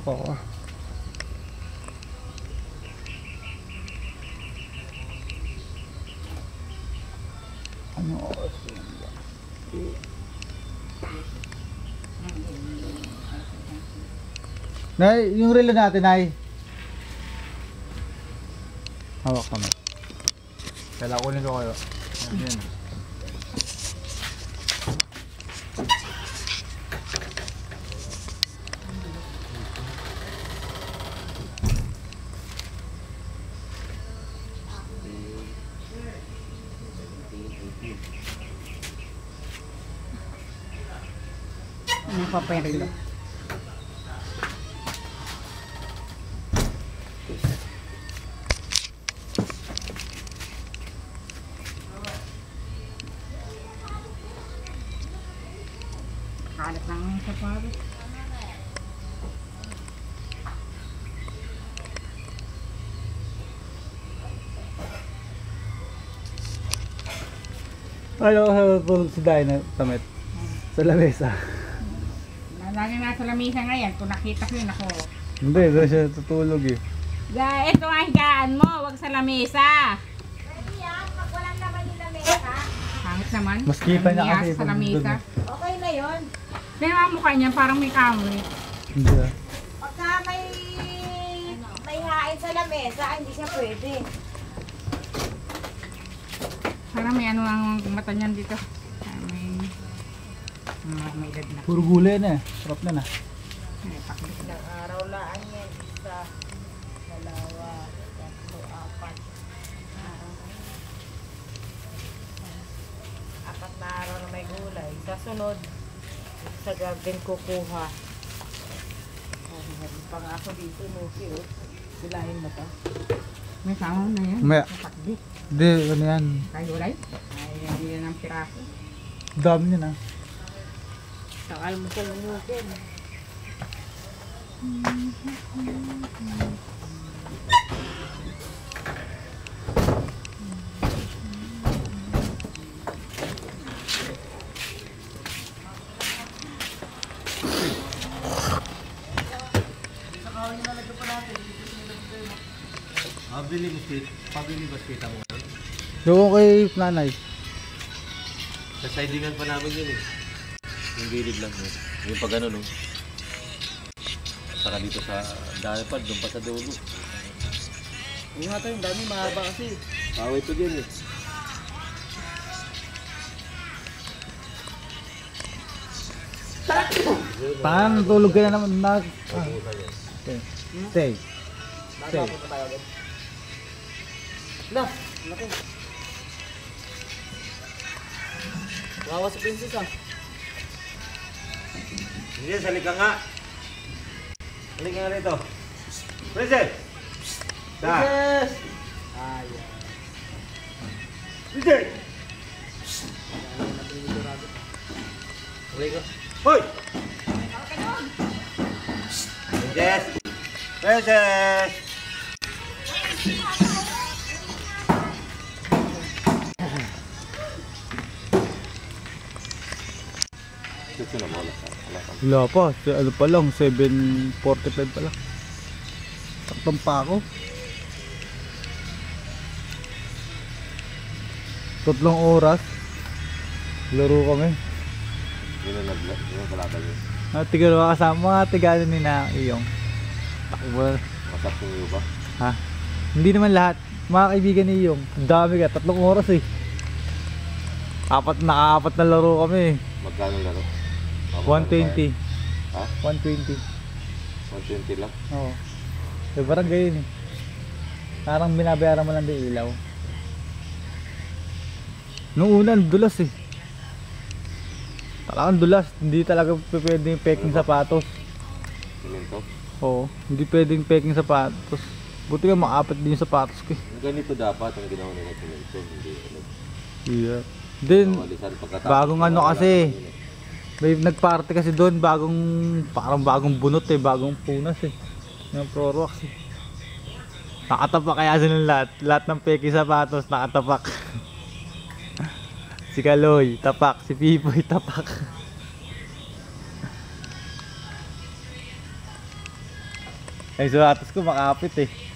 Oo. Ano oras yun? Nay, yung relo natin ay hawak kami. Kailangan kunin ko kayo. Ayan. Ano pa perilo? Kalat lang yung sapatos. Ano tulog si Dina Tamet sa lamesa? Lagi nasa lamisa ngayon. Kung nakita ko yun ako. Hindi, doon siya tutulog eh. Ito ang higaan mo. Wag sa lamesa. Pwede yan, pag walang laman yung lamesa. Pangit naman. Mas kita niya kasi sa lamesa. Okay na yun. Tingnan mo ang mukha niya. Parang may kamoy. Hindi ah. Pagka may hain sa lamesa, hindi siya pwede. Parang may ano ang mata niyan dito. May edad na. Puro gulay na eh. Sarap na na. Ilang araw laan yan. Isa, dalawa, tatlo, apat. Apat na araw na may gulay. Sa sunod, sa garden kukuha. Pang ako dito, Nuki, oh. Bilahin mo to. May kamoy na yan. Maya. Kapakdi. Hindi, ano yan. Kayulay. Ay, hindi yan ang piraso. Dami niya na. Sa almusal mo, Nuki. Pabili basketa mo ngayon. Doon kay nanay. Sa sidingan pa namin yun eh. Yung gilid lang yun. Yung pag ano no. Saka dito sa dalipad, doon pa sa dulo. Yung nga tayo, dami mahaba kasi. Paway to din eh. Paano natulog ka na naman na... Stay. Stay. Stay. Na! Laki. Wawa si Princess ah. Hindi, salika nga. Salika nga rito. Princess! Princess! Ayan. Princess! Salika. Hoy! Princess! Princess! Wala pa. Ano pa lang, 7:45 pa lang. Takpan pa ako. 3 oras. Laro kami. Yun ang kalaban yun. Tiga mga kasama, tiga ni na iyong. Takbo. Masakto nyo ba? Ha? Hindi naman lahat. Mga kaibigan ni iyong. Dami ka, 3 oras eh. Nakaapat na laro kami. Magkano laro? 120. Ha? 120. 120 lang? Oo. Eh, parang ganyan eh. Parang binabayaran mo lang din ilaw. Nung una, dulas eh. Talagang dulas. Hindi talaga pwedeng peking sapatos. Simento? Oo. Hindi pwedeng peking sapatos. Buti ka makaapat din yung sapatos ko eh. Ganito dapat ang ginawa nila simento. Hindi ano. Yeah. Then, bagong ano kasi. May nagparty kasi doon, parang bagong bunot eh, bagong punas eh. Yung Prorox eh. Nakatapak kaya sila lahat ng peki sapatos, nakatapak. Si Kaloy, tapak. Si Pipoy, tapak. Ay, sapatos ko makapit eh.